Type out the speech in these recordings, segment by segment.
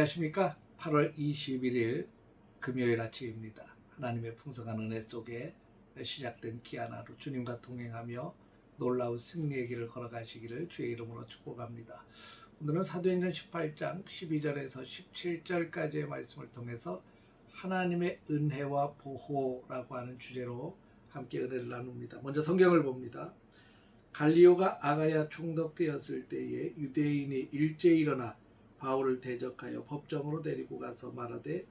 안녕하십니까? 8월 21일 금요일 아침입니다. 하나님의 풍성한 은혜 속에 시작된 귀한 하루 주님과 동행하며 놀라운 승리의 길을 걸어가시기를 주의 이름으로 축복합니다. 오늘은 사도행전 18장 12절에서 17절까지의 말씀을 통해서 하나님의 은혜와 보호라고 하는 주제로 함께 은혜를 나눕니다. 먼저 성경을 봅니다. 갈리오가 아가야 총독되었을 때에 유대인이 일제히 일어나 바울을 대적하여 법정으로 데리고 가서 말하되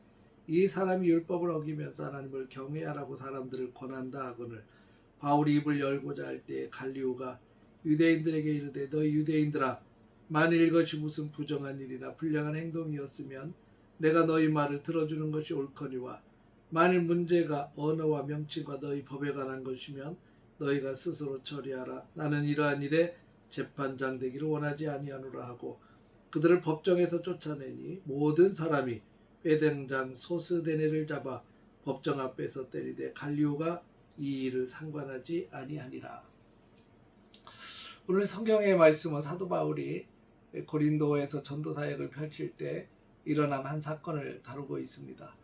이 사람이 율법을 어기면서 하나님을 경외하라고 사람들을 권한다 하거늘 바울이 입을 열고자 할 때에 갈리오가 유대인들에게 이르되 너희 유대인들아 만일 이것이 무슨 부정한 일이나 불량한 행동이었으면 내가 너희 말을 들어주는 것이 옳거니와 만일 문제가 언어와 명칭과 너희 법에 관한 것이면 너희가 스스로 처리하라. 나는 이러한 일에 재판장 되기를 원하지 아니하노라 하고 그들을 법정에서 쫓아내니 모든 사람이 회당장 소스데네를 잡아 법정 앞에서 때리되 갈리오가 이 일을 상관하지 아니하니라. 오늘 성경의 말씀은 사도 바울이 고린도에서 전도 사역을 펼칠 때 일어난 한 사건을 다루고 있습니다.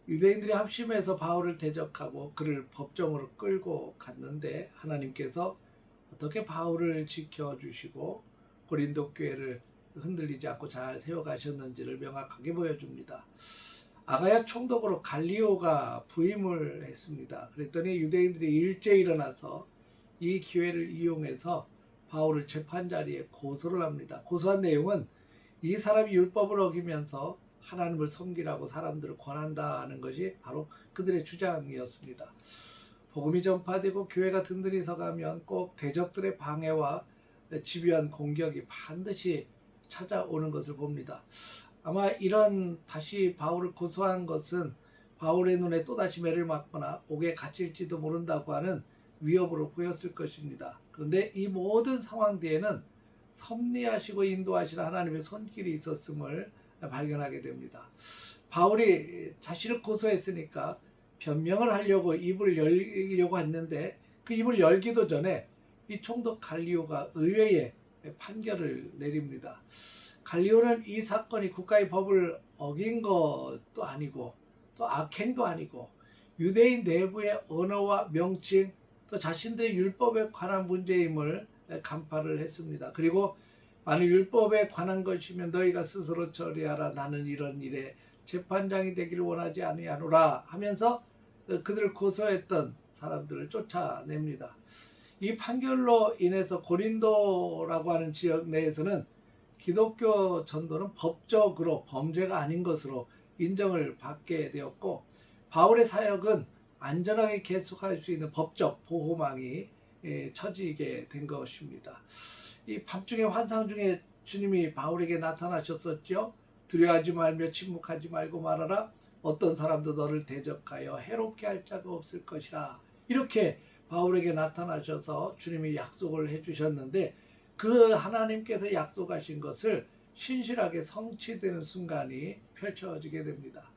유대인들이 합심해서 바울을 대적하고 그를 법정으로 끌고 갔는데 하나님께서 어떻게 바울을 지켜주시고 고린도 교회를 흔들리지 않고 잘 세워가셨는지를 명확하게 보여줍니다. 아가야 총독으로 갈리오가 부임을 했습니다. 그랬더니 유대인들이 일제히 일어나서 이 기회를 이용해서 바울을 재판자리에 고소를 합니다. 고소한 내용은 이 사람이 율법을 어기면서 하나님을 섬기라고 사람들을 권한다는 것이 바로 그들의 주장이었습니다. 복음이 전파되고 교회가 든든히 서가면 꼭 대적들의 방해와 집요한 공격이 반드시 찾아오는 것을 봅니다. 아마 이런 다시 바울을 고소한 것은 바울의 눈에 또다시 매를 맞거나 옥에 갇힐지도 모른다고 하는 위협으로 보였을 것입니다. 그런데 이 모든 상황 뒤에는 섭리하시고 인도하시는 하나님의 손길이 있었음을 발견하게 됩니다. 바울이 자신을 고소했으니까 변명을 하려고 입을 열려고 했는데 그 입을 열기도 전에 이 총독 갈리오가 의외의 판결을 내립니다. 갈리오는 이 사건이 국가의 법을 어긴 것도 아니고 또 악행도 아니고 유대인 내부의 언어와 명칭 또 자신들의 율법에 관한 문제임을 간파를 했습니다. 그리고 만일 율법에 관한 것이면 너희가 스스로 처리하라. 나는 이런 일에 재판장이 되기를 원하지 아니하노라 하면서 그들을 고소했던 사람들을 쫓아냅니다. 이 판결로 인해서 고린도라고 하는 지역 내에서는 기독교 전도는 법적으로 범죄가 아닌 것으로 인정을 받게 되었고 바울의 사역은 안전하게 계속할 수 있는 법적 보호망이 쳐지게 된 것입니다. 이 밤중에 환상 중에 주님이 바울에게 나타나셨었죠. 두려워하지 말며 침묵하지 말고 말하라. 어떤 사람도 너를 대적하여 해롭게 할 자가 없을 것이라. 이렇게 바울에게 나타나셔서 주님이 약속을 해주셨는데 그 하나님께서 약속하신 것을 신실하게 성취되는 순간이 펼쳐지게 됩니다.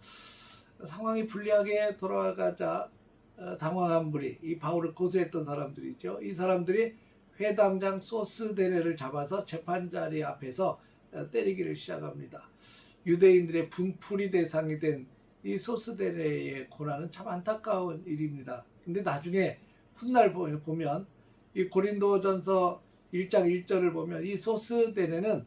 상황이 불리하게 돌아가자 당황한 분이 이 바울을 고소했던 사람들이죠. 이 사람들이 회당장 소스데네를 잡아서 재판자리 앞에서 때리기를 시작합니다. 유대인들의 분풀이 대상이 된 이 소스데네의 고난은 참 안타까운 일입니다. 근데 나중에 훗날 보면 이 고린도전서 1장 1절을 보면 이 소스데네는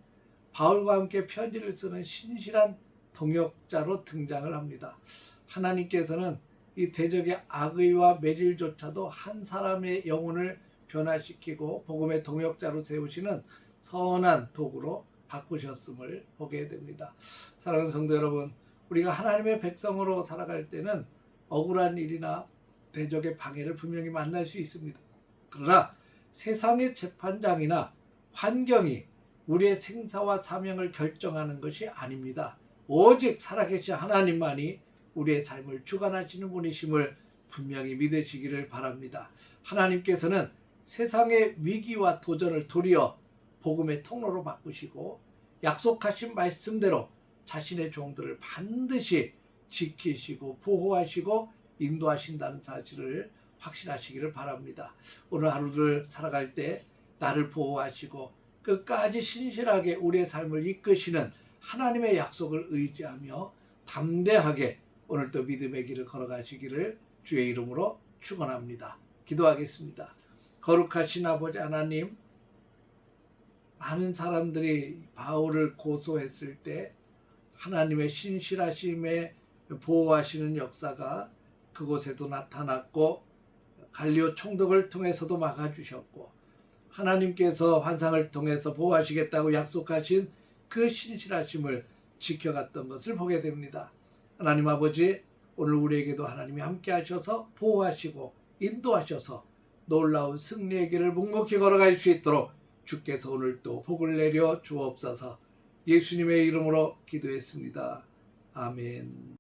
바울과 함께 편지를 쓰는 신실한 동역자로 등장을 합니다. 하나님께서는 이 대적의 악의와 매질조차도 한 사람의 영혼을 변화시키고 복음의 동역자로 세우시는 선한 도구로 바꾸셨음을 보게 됩니다. 사랑하는 성도 여러분, 우리가 하나님의 백성으로 살아갈 때는 억울한 일이나 대적의 방해를 분명히 만날 수 있습니다. 그러나 세상의 재판장이나 환경이 우리의 생사와 사명을 결정하는 것이 아닙니다. 오직 살아계신 하나님만이 우리의 삶을 주관하시는 분이심을 분명히 믿으시기를 바랍니다. 하나님께서는 세상의 위기와 도전을 도리어 복음의 통로로 바꾸시고 약속하신 말씀대로 자신의 종들을 반드시 지키시고 보호하시고 인도하신다는 사실을 확신하시기를 바랍니다. 오늘 하루를 살아갈 때 나를 보호하시고 끝까지 신실하게 우리의 삶을 이끄시는 하나님의 약속을 의지하며 담대하게 오늘도 믿음의 길을 걸어가시기를 주의 이름으로 축원합니다. 기도하겠습니다. 거룩하신 아버지 하나님, 많은 사람들이 바울을 고소했을 때 하나님의 신실하심에 보호하시는 역사가 그곳에도 나타났고 갈리오 총독을 통해서도 막아주셨고 하나님께서 환상을 통해서 보호하시겠다고 약속하신 그 신실하심을 지켜갔던 것을 보게 됩니다. 하나님 아버지, 오늘 우리에게도 하나님이 함께 하셔서 보호하시고 인도하셔서 놀라운 승리의 길을 묵묵히 걸어갈 수 있도록 주께서 오늘 또 복을 내려 주옵소서. 예수님의 이름으로 기도했습니다. 아멘.